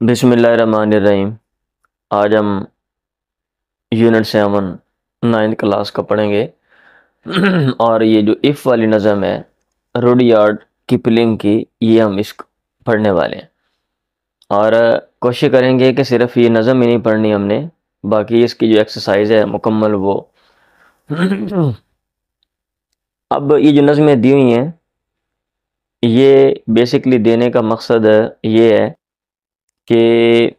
बिस्मिल्लाहिर्रहमानिर्रहीम। आज हम यूनिट 7 9th क्लास का पढ़ेंगे। और ये जो इफ़ वाली नज़म है रुडयार्ड किपलिंग की, ये हम इसको पढ़ने वाले हैं। और कोशिश करेंगे कि सिर्फ ये नज़म ही नहीं पढ़नी हमने, बाकी इसकी जो एक्सरसाइज है मुकम्मल वो। अब ये जो नज़में दी हुई हैं, ये बेसिकली देने का मकसद ये है कि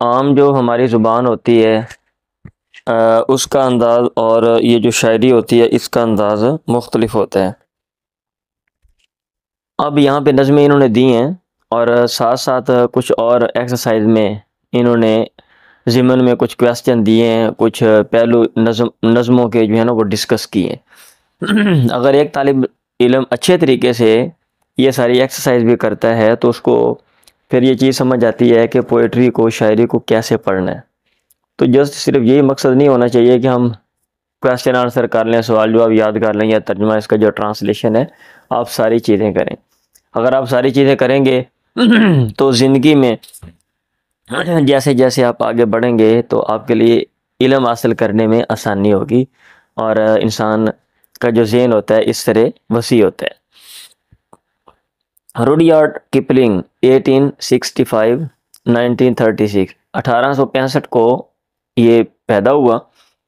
आम जो हमारी ज़ुबान होती है उसका अंदाज़ और ये जो शायरी होती है इसका अंदाज़ मुख्तलिफ होता है। अब यहाँ पे नज़में इन्होंने दी हैं और साथ साथ कुछ और एक्सरसाइज में इन्होंने ज़िमन में कुछ क्वेश्चन दिए हैं, कुछ पहलू नज़मों के जो है ना वो डिस्कस किए। अगर एक तालिब इल्म अच्छे तरीके से ये सारी एक्सरसाइज भी करता है तो उसको फिर ये चीज़ समझ आती है कि पोइट्री को, शायरी को कैसे पढ़ना है। तो जस्ट सिर्फ यही मकसद नहीं होना चाहिए कि हम क्वेश्चन आंसर कर लें, सवाल जवाब याद कर लें, या तर्जुमा इसका जो ट्रांसलेशन है आप सारी चीज़ें करें। अगर आप सारी चीज़ें करेंगे तो ज़िंदगी में जैसे जैसे आप आगे बढ़ेंगे तो आपके लिए इल्म हासिल करने में आसानी होगी और इंसान का जो ज़हन होता है इस तरह वसी होता है। रुडयार्ड किपलिंग 1865 1936 1865 को ये पैदा हुआ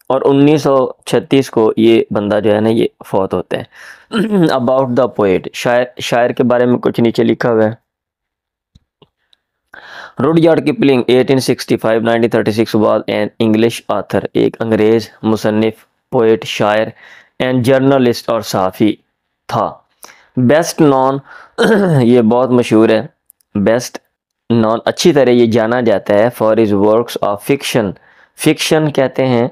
और 1936 को ये बंदा जो है ना ये फौत होता है। अबाउट द पोएट, शायर के बारे में कुछ नीचे लिखा हुआ है। Rudyard Kipling 1865-1936 was an English author, एक अंग्रेज मुसन्निफ, पोएट, शायर एंड जर्नलिस्ट और सहाफ़ी था। बेस्ट नॉन ये बहुत मशहूर है, बेस्ट नॉन अच्छी तरह ये जाना जाता है for his works of fiction. Fiction कहते हैं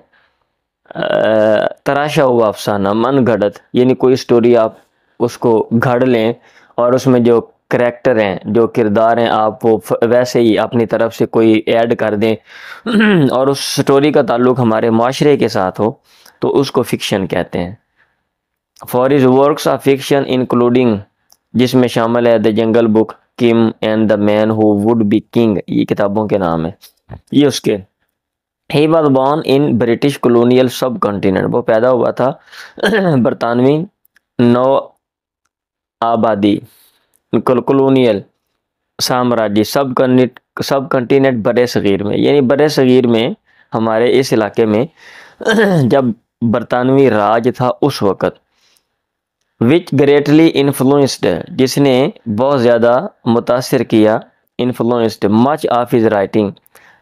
तराशा हुआ अफसाना, मन घड़त, यानी कोई स्टोरी आप उसको घड़ लें और उसमें जो करैक्टर हैं, जो किरदार हैं, आप वो वैसे ही अपनी तरफ से कोई ऐड कर दें और उस स्टोरी का ताल्लुक़ हमारे माशरे के साथ हो तो उसको फिक्शन कहते हैं। For his works of fiction including, जिसमें शामिल है the jungle book, Kim and the man who would be king, ये किताबों के नाम है। ये उसके he was born in British colonial सब कॉन्टिनेंट, वो पैदा हुआ था बरतानवी नौ आबादी कॉलोनियल साम्राज्य सब कॉन्टिनेंट बड़े सग़ीर में, यानी बड़े सग़ीर में हमारे इस इलाके में जब बरतानवी राज था उस वक़्त। विच ग्रेटली इन्फ्लुएंस्ड, जिसने बहुत ज़्यादा मुतासिर किया, influenced much of his writing,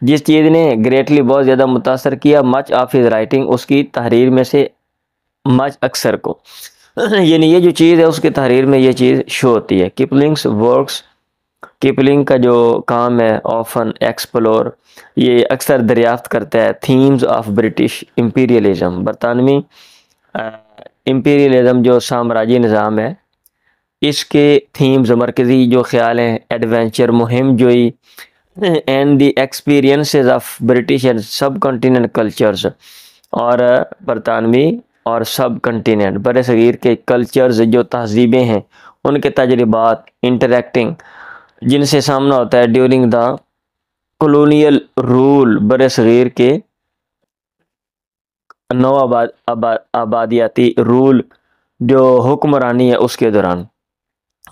जिस चीज़ ने ग्रेटली बहुत ज़्यादा मुतासर किया, मच ऑफ हिज राइटिंग उसकी तहरीर में से, मच अक्सर को यानी ये जो चीज़ है उसकी तहरीर में ये चीज़ शो होती है। किपलिंग्स वर्क्स, किपलिंग का जो काम है, ऑफन एक्सप्लोर, ये अक्सर दरियाफ्त करता है थीम्स ऑफ ब्रिटिश इम्पीरियलिज्म, बरतानवी इम्पीरियलिज्म जो साम्राज्य निज़ाम है इसके थीम्स, मरकज़ी जो ख्याल हैं, एडवेंचर, मुहिम जोई and the experiences of British and सब कॉन्टिनेंट कल्चर्स, और बरतानवी और सब कॉन्टिनेंट बड़े सग़ीर के कल्चर्स जो तहज़ीबें हैं उनके तजर्बात, इंटरेक्टिंग जिनसे सामना होता है ड्यूरिंग द कॉलोनियल रूल, बड़े सग़ीर के नौ आबादियाती रूल जो हुक्मरानी है उसके दौरान,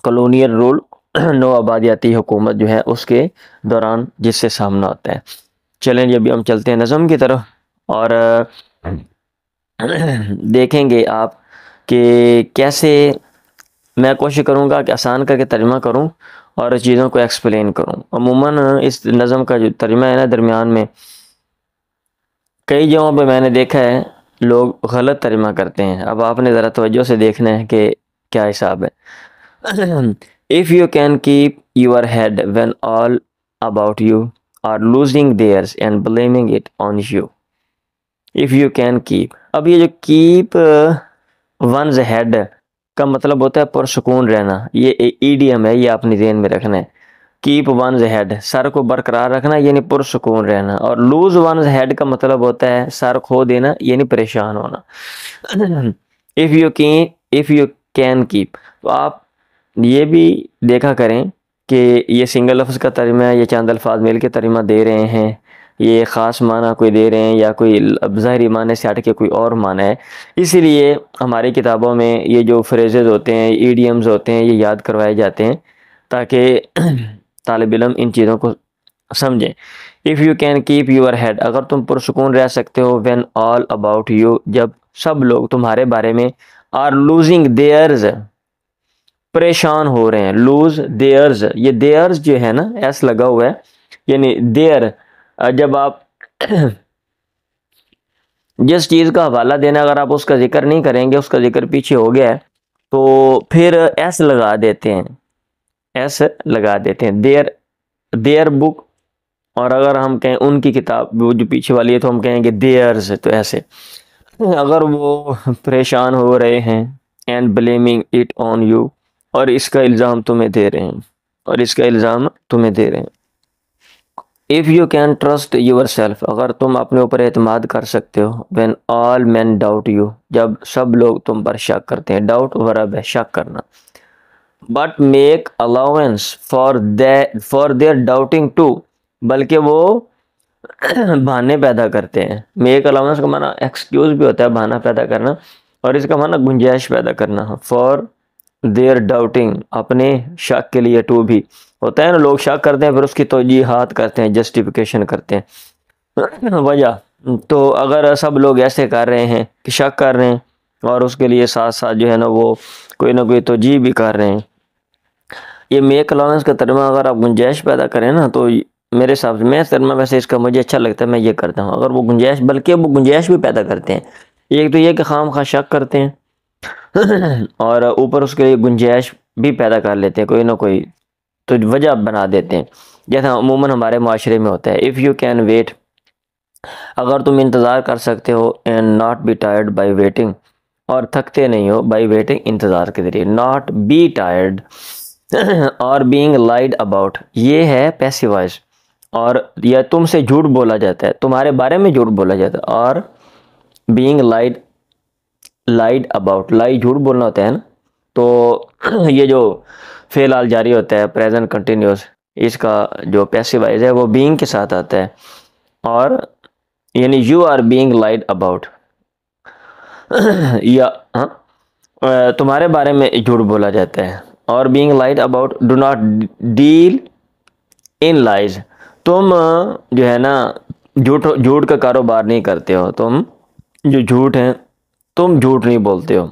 कॉलोनियल रूल नौ आबादियाती हुकूमत जो है उसके दौरान जिससे सामना होता है। चलें जी अभी हम चलते हैं नज़म की तरफ और देखेंगे आप कि कैसे मैं कोशिश करूँगा कि आसान करके तर्जुमा करूँ और चीज़ों को एक्सप्लेन करूँ। अमूमन इस नज़म का जो तर्जुमा है ना, दरमियान में कई जगहों पे मैंने देखा है लोग गलत तर्जुमा करते हैं। अब आपने ज़रा तवज्जो से देखना है कि क्या हिसाब है। If you can keep your head when all about you are losing theirs and blaming it on you. If you can keep, अब ये जो कीप वंस हेड का मतलब होता है पुरसुकून रहना, ये ईडियम है, ये अपनी ज़हन में रखना है। कीप वंस हेड, सर को बरकरार रखना यानी पुरसुकून रहना, और लूज वंस हेड का मतलब होता है सर खो देना यानी परेशान होना। इफ़ यू कैन कीप, तो आप ये भी देखा करें कि ये सिंगल लफ्ज़ का तर्जुमा है, ये चंद अल्फाज मिल के तर्जुमा दे रहे हैं, ये ख़ास माना कोई दे रहे हैं या कोई ज़ाहिरी माने से हट के कोई और माना है। इसीलिए हमारी किताबों में ये जो फ्रेजेस होते हैं, ईडियम्स होते हैं, ये याद करवाए जाते हैं ताकि तालिब इल्म इन चीज़ों को समझें। If you can keep your head, अगर तुम पुरसुकून रह सकते हो, व्हेन ऑल अबाउट यू, जब सब लोग तुम्हारे बारे में, आर लूजिंग देयर्स, परेशान हो रहे हैं, लूज देयर्स, ये देयर्स जो है ना एस लगा हुआ है, यानी देयर, जब आप जिस चीज़ का हवाला देना अगर आप उसका जिक्र नहीं करेंगे, उसका जिक्र पीछे हो गया है, तो फिर एस लगा देते हैं, एस लगा देते हैं, देयर, देयर बुक। और अगर हम कहें उनकी किताब वो जो पीछे वाली है तो हम कहेंगे देयर्स। तो ऐसे अगर वो परेशान हो रहे हैं, and blaming it on you, और इसका इल्ज़ाम तुम्हें दे रहे हैं, और इसका इल्ज़ाम तुम्हें दे रहे हैं। If you can trust yourself, अगर तुम अपने ऊपर एतमाद कर सकते हो, when all men doubt you, जब सब लोग तुम पर शक करते हैं, डाउट वर्ब है शक करना, but make allowance for their doubting too, बल्कि वो बहाने पैदा करते हैं। मेक अलाउंस का माना एक्सक्यूज भी होता है, बहाना पैदा करना, और इसका माना गुंजाइश पैदा करना। फॉर देयर डाउटिंग, अपने शक के लिए, टू भी होता है ना, लोग शक करते हैं फिर उसकी तौजीहात करते हैं, जस्टिफिकेशन करते हैं वजह। तो अगर सब लोग ऐसे कर रहे हैं कि शक कर रहे हैं और उसके लिए साथ साथ जो है ना वो कोई ना कोई तौजीह भी कर रहे हैं, ये मेक अलाउंस का तर्जुमा अगर आप गुंजाइश पैदा करें ना, तो मेरे हिसाब से, मैं तर्जुमा वैसे इसका मुझे अच्छा लगता है, मैं ये करता हूँ। अगर वो गुंजाइश, बल्कि वो गुंजाइश भी पैदा करते हैं, एक तो ये कि खाम खा शक करते हैं और ऊपर उसके लिए गुंजाइश भी पैदा कर लेते हैं, कोई ना कोई तो वजह बना देते हैं, जैसा अमूमन हमारे माशरे में होता है। इफ़ यू कैन वेट, अगर तुम इंतज़ार कर सकते हो, and not be tired by waiting, और थकते नहीं हो बाई वेटिंग, इंतज़ार के ज़रिए, नॉट बी टायर्ड और बीइंग लाइड अबाउट, ये है पैसिव वॉइस, और यह तुमसे झूठ बोला जाता है, तुम्हारे बारे में झूठ बोला जाता है, और बीइंग लाइड अबाउट, लाई झूठ बोलना होता है ना, तो ये जो फ़ेल जारी होता है प्रेजेंट कंटिन्यूस, इसका जो पैसिव वॉइस है वो बीइंग के साथ आता है, और यानी you are being lied about या तुम्हारे बारे में झूठ बोला जाता है, और being lied about, do not deal in lies, तुम जो है ना झूठ का कारोबार नहीं करते हो, तुम जो झूठ है तुम झूठ नहीं बोलते हो,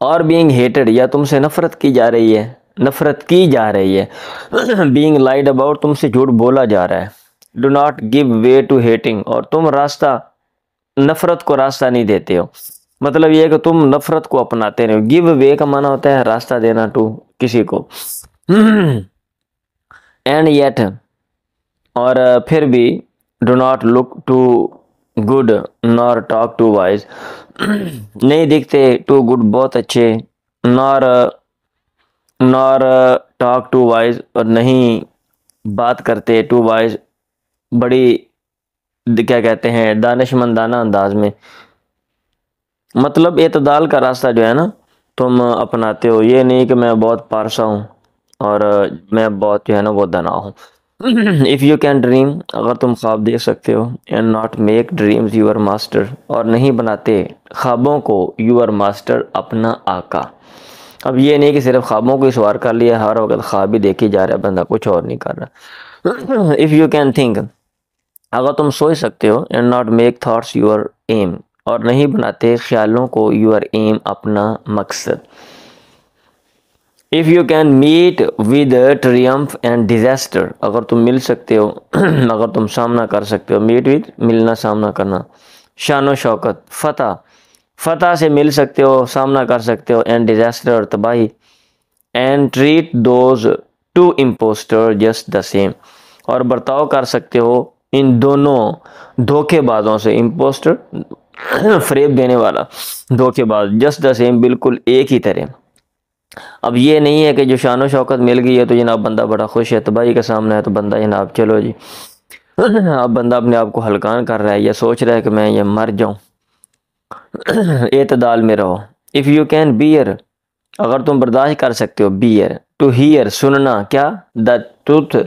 और बीइंग हेटेड, या तुमसे नफरत की जा रही है, नफरत की जा रही है बीइंग लाइड अबाउट, तुमसे झूठ बोला जा रहा है, do not give way to hating, और तुम नफरत को रास्ता नहीं देते हो, मतलब ये है कि तुम नफरत को अपनाते नहीं हो। गिव वे का माना होता है रास्ता देना टू किसी को एंड येट, और फिर भी, do not look too good nor talk too wise, नहीं दिखते टू गुड बहुत अच्छे, नॉर टॉक टू वाइज, और नहीं बात करते टू वाइज बड़ी क्या कहते हैं दानिशमंदाना अंदाज में, मतलब एतदाल का रास्ता जो है ना तुम अपनाते हो, ये नहीं कि मैं बहुत पारसा हूँ और मैं बहुत जो है ना वो दाना हूँ इफ़ यू कैन ड्रीम, अगर तुम ख्वाब देख सकते हो, and not make dreams your master, और नहीं बनाते ख्वाबों को यूर मास्टर, अपना आका। अब ये नहीं कि सिर्फ ख्वाबों को सवार कर लिया, हर वक्त ख्वाब ही देखी जा रहा है बंदा, कुछ और नहीं कर रहा इफ़ यू कैन थिंक, अगर तुम सोच सकते हो, and not make thoughts your aim, और नहीं बनाते ख्यालों को यूर एम, अपना मकसद। If you can meet with triumph and disaster, अगर तुम मिल सकते हो अगर तुम सामना कर सकते हो, मीट विद मिलना सामना करना, शान शौकत, फतह से मिल सकते हो, सामना कर सकते हो, एंड डिजास्टर और तबाही, and treat those two impostor just the same, और बर्ताव कर सकते हो इन दोनों धोखेबाजों से, इम्पोस्टर फरेब देने वाला, धोखेबाज, जस्ट द सेम बिल्कुल एक ही तरह। अब ये नहीं है कि जो शान शौकत मिल गई है तो जनाब बंदा बड़ा खुश है, तबाही का सामना है तो बंदा जनाब चलो जी अब बंदा अपने आप को हल्कान कर रहा है या सोच रहा है कि मैं ये मर जाऊं एतदाल में रहो। इफ़ यू कैन बियर, अगर तुम बर्दाश्त कर सकते हो, बियर टू हियर सुनना, क्या, द ट्रूथ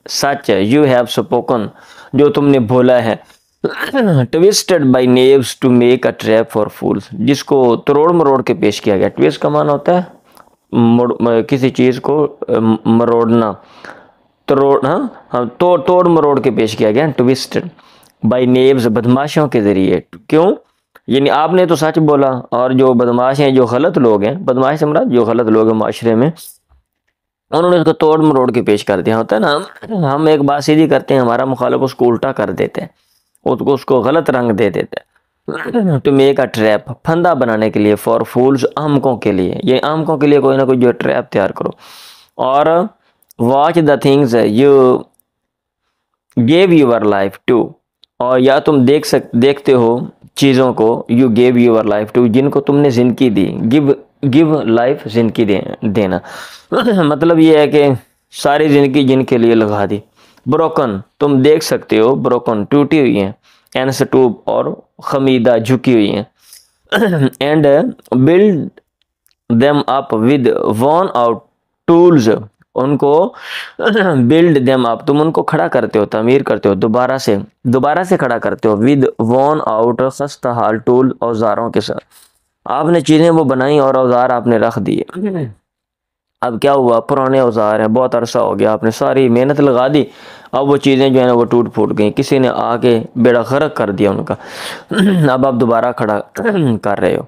सच यू हैव स्पोकन जो तुमने बोला है, twisted by knaves to make a trap for fools जिसको तोड़ मरोड़ के पेश किया गया। ट्विस्ट का मान होता है किसी चीज को मरोड़ना, तोड़, हाँ तोड़ मरोड़ के पेश किया गया। ट्विस्टेड बाई नेव्स बदमाशों के जरिए, क्यों, यानी आपने तो सच बोला और जो बदमाश हैं, जो गलत लोग हैं, बदमाश से मुराद जो गलत लोग हैं माशरे में, उन्होंने उसको तोड़ मरोड़ के पेश कर दिया। होता है ना, हम एक बात सीधी करते हैं, हमारा मुखालिफ उसको उल्टा कर देते हैं, उसको गलत रंग दे देते हैं। टू मेक अ ट्रैप, फंदा बनाने के लिए, फॉर फूल्स अहमकों के लिए, ये अहमकों के लिए कोई ना कोई जो ट्रैप तैयार करो। और watch the things you gave your life to, और या तुम देखते हो चीज़ों को, you gave your life to जिनको तुमने जिंदगी दी, गिव लाइफ जिंदगी देना। मतलब ये है कि सारी जिंदगी जिनके लिए लगा दी। ब्रोकन तुम देख सकते हो, ब्रोकन टूटी हुई है, एनस्टूब और खमीदा झुकी हुई है, and build them up with worn out tools, उनको बिल्ड देम अप तुम उनको खड़ा करते हो, तामीर करते हो, दोबारा से खड़ा करते हो, विद वर्न आउट खस्ता हाल टूल, औजारों के साथ। आपने चीज़ें वो बनाई और औजार आपने रख दिए। अब क्या हुआ, पुराने औजार हैं, बहुत अरसा हो गया, आपने सारी मेहनत लगा दी, अब वो चीज़ें जो है ना वो टूट फूट गई, किसी ने आके बेड़ा गर्क कर दिया उनका। अब आप दोबारा खड़ा कर रहे हो।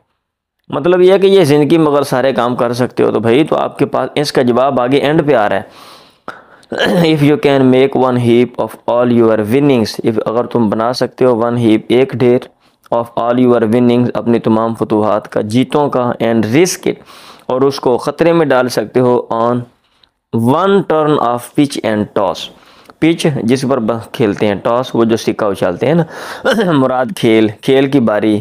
मतलब ये है कि ये ज़िंदगी में अगर सारे काम कर सकते हो तो भाई, तो आपके पास इसका जवाब आगे एंड पे आ रहा है। If you can make one heap of all your winnings, if अगर तुम बना सकते हो वन हीप एक ढेर, ऑफ ऑल यूर विनिंग्स अपनी तमाम फतूहात का, जीतों का, एंड रिस्क इट और उसको ख़तरे में डाल सकते हो, on one turn off pitch and toss, pitch जिस पर खेलते हैं, टॉस वो जो सिक्का उछालते हैं ना। मुराद खेल की बारी,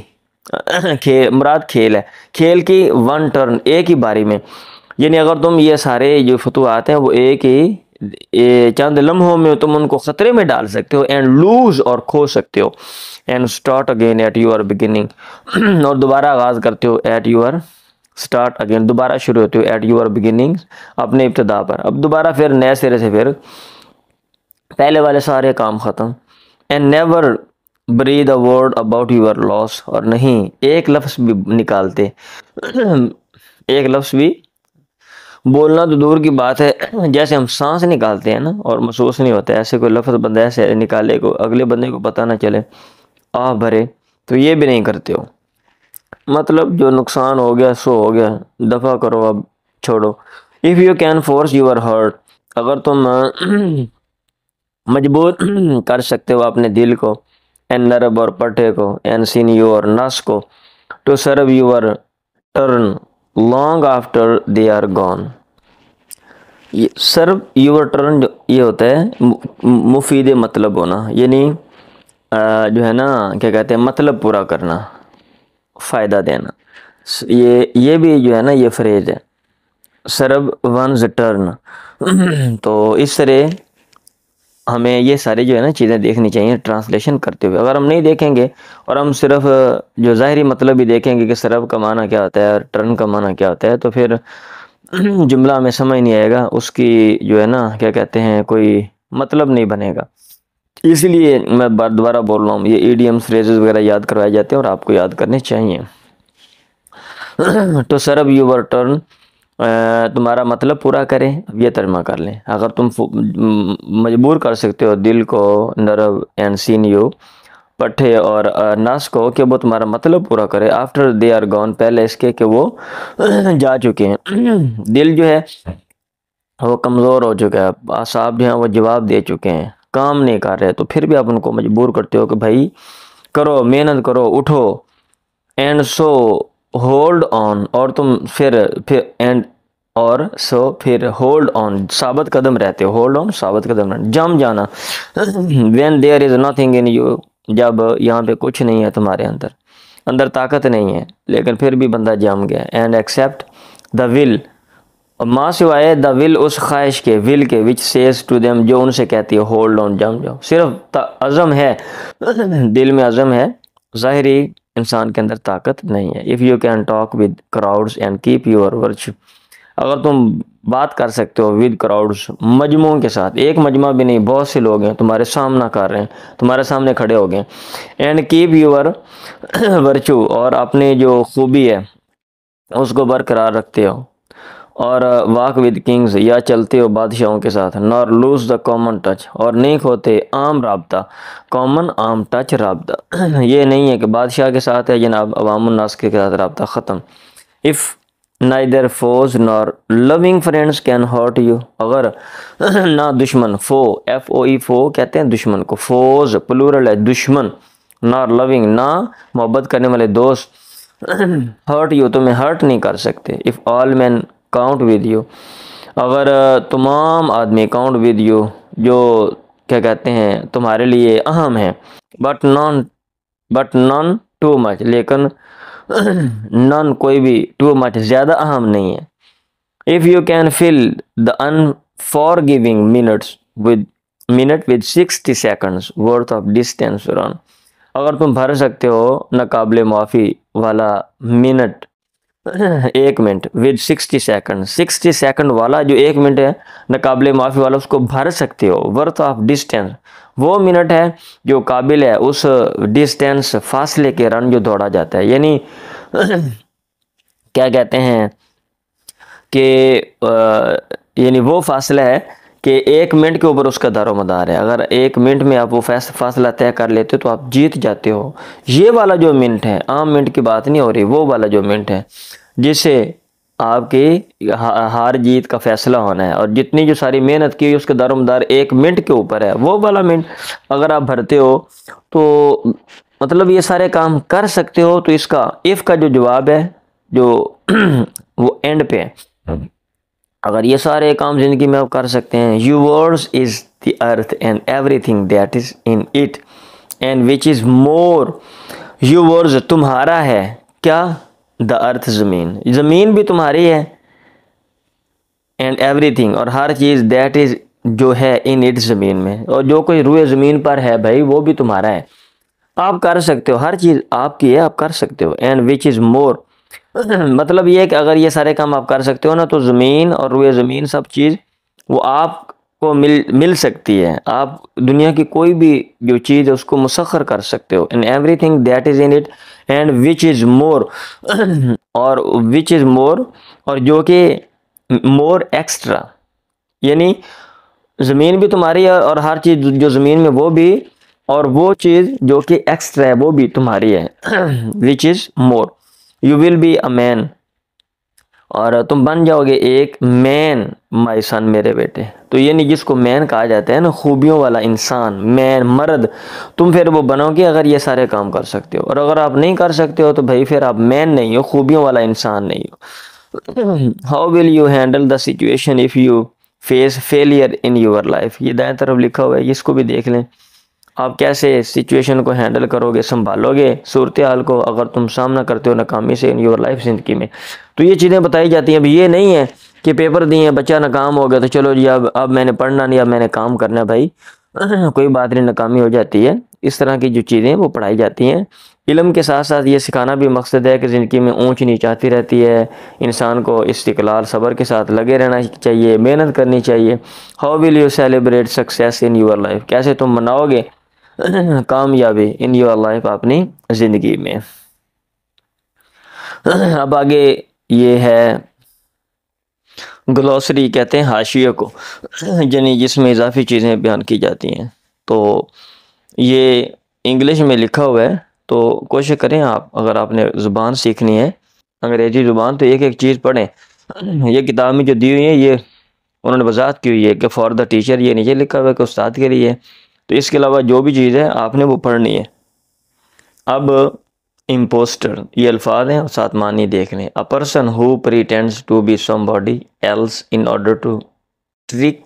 मुराद खेल है, खेल की वन टर्न एक ही बारी में, यानी अगर तुम ये सारे जो फतूहात हैं वो एक ही चंद लम्हों में तुम उनको ख़तरे में डाल सकते हो, एंड लूज और खो सकते हो, and start again at your beginning और दोबारा आगाज़ करते हो, एट यूर स्टार्ट अगेन दोबारा शुरू होते हो, एट यूर बिगिनिंग अपने इब्तदा पर, अब दोबारा फिर नए सिरे से फिर पहले वाले सारे काम ख़त्म। And never breathe a word about your loss, और नहीं एक लफ्ज़ भी निकालते, एक लफ्ज़ भी बोलना तो दूर की बात है, जैसे हम सांस निकालते हैं ना और महसूस नहीं होता, ऐसे कोई लफ्ज़ बंदा ऐसे निकाले को अगले बंदे को पता ना चले, आ भरे, तो ये भी नहीं करते हो। मतलब जो नुकसान हो गया सो हो गया, दफ़ा करो, अब छोड़ो। If you can force your heart, अगर तुम मजबूर कर सकते हो अपने दिल को, एंड नर्व और पट्टे को, एंड सिन्यू और नस को, to serve your turn long after they are gone. ये सर्व यूर टर्न ये होता है मुफीद मतलब होना, यानी जो है ना क्या कहते हैं, मतलब पूरा करना, फ़ायदा देना। ये भी जो है ना ये फ्रेज है, सर्व वंस टर्न। तो इस तरह हमें ये सारी जो है ना चीज़ें देखनी चाहिए ट्रांसलेशन करते हुए। अगर हम नहीं देखेंगे और हम सिर्फ जो ज़ाहिरी मतलब ही देखेंगे कि सर्व का माना क्या होता है और टर्न का माना क्या होता है, तो फिर जुमला हमें समझ नहीं आएगा, उसकी जो है ना क्या कहते हैं कोई मतलब नहीं बनेगा। इसलिए मैं बार दोबारा बोल रहा हूँ, ये ईडियम्स फ्रेजेस वगैरह याद करवाए जाते हैं और आपको याद करने चाहिए। तो सर्व यूर टर्न, तुम्हारा मतलब पूरा करें, अब ये तर्जमा कर लें। अगर तुम मजबूर कर सकते हो दिल को, नर्व एंड सीनियो पट्टे और नस को कि वो तुम्हारा मतलब पूरा करे, आफ्टर दे आर गॉन पहले इसके कि वो जा चुके हैं। दिल जो है वो कमज़ोर हो चुका है, आसाब जो हैं वो जवाब दे चुके हैं, काम नहीं कर रहे, तो फिर भी आप उनको मजबूर करते हो कि भाई करो, मेहनत करो, उठो, एंड सो होल्ड ऑन, और तुम फिर एंड और सो फिर होल्ड ऑन साबित कदम रहते हो, होल्ड ऑन साबित कदम रहना, जम जाना। When there is nothing in you, जब यहाँ पे कुछ नहीं है तुम्हारे अंदर ताकत नहीं है, लेकिन फिर भी बंदा जम गया। एंड एक्सेप्ट द विल, माँ सिवाय द विल उस ख्वाहिश के, विल के, विच सेज टू देम जो उनसे कहती है होल्ड ऑन जम जाओ। सिर्फ अज़म है, दिल में अज़म है, ज़ाहिरी इंसान के अंदर ताकत नहीं है। If you can talk with crowds and keep your virtue, अगर तुम बात कर सकते हो विद क्राउड्स, मजमू के साथ, एक मजमा भी नहीं, बहुत से लोग हैं तुम्हारे सामना कर रहे हैं, तुम्हारे सामने खड़े हो गए। एंड कीप यूर वर्चू, और अपनी जो खूबी है उसको बरकरार रखते हो। और वॉक विद किंग्स, या चलते हो बादशाहों के साथ। Nor lose the common touch, और नहीं खोते आम राबता, कॉमन आम टच राबता। ये नहीं है कि बादशाह के साथ है जनाब अवामुन्नास के साथ राबता ख़त्म। If neither foes nor loving friends can hurt you, अगर ना दुश्मन, फो FOE फो कहते हैं दुश्मन को, फोज प्लूरल है दुश्मन, नॉर लविंग ना मोहब्बत करने वाले दोस्त, हर्ट यू तुम्हें हर्ट नहीं कर सकते। If all man count with you, अगर तमाम आदमी काउंट विद यू, जो क्या कहते हैं तुम्हारे लिए अहम है, बट नॉन टू मच, लेकिन नॉन कोई भी टू मच ज़्यादा अहम नहीं है। If you can fill the unforgiving minute with 60 seconds worth of distance run, अगर तुम भर सकते हो नाकाबिले माफ़ी वाला मिनट, 1 मिनट विद 60 सेकंड, 60 सेकंड वाला जो 1 मिनट है नाकाबिले माफ़ी वाला, उसको भर सकते हो। वर्थ ऑफ डिस्टेंस वो मिनट है जो काबिल है उस डिस्टेंस फासले के रन जो दौड़ा जाता है, यानी क्या कहते हैं कि यानी वो फासला है कि 1 मिनट के ऊपर उसका दारोमदार है। अगर 1 मिनट में आप वो फासला तय कर लेते हो तो आप जीत जाते हो। ये वाला जो मिनट है, आम मिनट की बात नहीं हो रही, वो वाला जो मिनट है जिससे आपकी हार जीत का फैसला होना है, और जितनी जो सारी मेहनत की उसका दारोमदार 1 मिनट के ऊपर है, वो वाला मिनट अगर आप भरते हो तो मतलब ये सारे काम कर सकते हो। तो इसका इफ़ का जो जवाब है जो वो एंड पे है, अगर ये सारे काम ज़िंदगी में आप कर सकते हैं। Yours is the earth and everything that is in it and which is more, yours तुम्हारा है क्या, द अर्थ ज़मीन, ज़मीन भी तुम्हारी है, एंड एवरीथिंग और हर चीज़ दैट इज़ जो है इन इट ज़मीन में, और जो कोई रुए ज़मीन पर है भाई वो भी तुम्हारा है, आप कर सकते हो, हर चीज़ आपकी है, आप कर सकते हो। एंड विच इज़ मोर मतलब ये है कि अगर ये सारे काम आप कर सकते हो ना, तो ज़मीन और रुए ज़मीन सब चीज़ वो आपको मिल सकती है। आप दुनिया की कोई भी जो चीज़ है उसको मुसख्खर कर सकते हो। And everything that is in it and which is more और विच इज़ मोर, और जो कि मोर एक्स्ट्रा, यानी ज़मीन भी तुम्हारी है और हर चीज़ जो ज़मीन में वो भी, और वो चीज़ जो कि एक्स्ट्रा है वो भी तुम्हारी है। Which is more, you will be a man, और तुम बन जाओगे एक मैन, माय सन मेरे बेटे। तो ये नहीं जिसको मैन कहा जाता है ना, खूबियों वाला इंसान, मैन मर्द, तुम फिर वो बनोगे अगर ये सारे काम कर सकते हो। और अगर आप नहीं कर सकते हो तो भाई फिर आप मैन नहीं हो, खूबियों वाला इंसान नहीं हो। How will you handle the situation if you face failure in your life, ये दाएं तरफ लिखा हुआ है, इसको भी देख लें। आप कैसे सिचुएशन को हैंडल करोगे, संभालोगे सूरत हाल को अगर तुम सामना करते हो नाकामी से इन योर लाइफ ज़िंदगी में। तो ये चीज़ें बताई जाती हैं। अभी ये नहीं है कि पेपर दिए बच्चा नाकाम हो गया तो चलो जी अब मैंने पढ़ना नहीं, अब मैंने काम करना है। भाई कोई बात नहीं, नाकामी हो जाती है। इस तरह की जो चीज़ें वो पढ़ाई जाती हैं। इल्म के साथ साथ ये सिखाना भी मकसद है कि ज़िंदगी में ऊंच नीच आती रहती है, इंसान को इस्तिक़लाल सब्र के साथ लगे रहना चाहिए, मेहनत करनी चाहिए। How will you celebrate success in your life, कैसे तुम मनाओगे कामयाबी इन योर लाइफ अपनी ज़िंदगी में। अब आगे ये है ग्लॉसरी, कहते हैं हाशिए को, यानी जिसमें इजाफी चीज़ें बयान की जाती हैं। तो ये इंग्लिश में लिखा हुआ है, तो कोशिश करें आप, अगर आपने ज़ुबान सीखनी है अंग्रेज़ी ज़ुबान, तो एक एक चीज़ पढ़ें। ये किताब में जो दी हुई है ये उन्होंने वजाहत की हुई है कि फॉर द टीचर, ये नीचे लिखा हुआ है कि उस्ताद के लिए। तो इसके अलावा जो भी चीज़ है आपने वो पढ़नी है। अब इम्पोस्टर, ये अल्फाज हैं और साथ मानी देख लें। A person who pretends to be somebody else in order to trick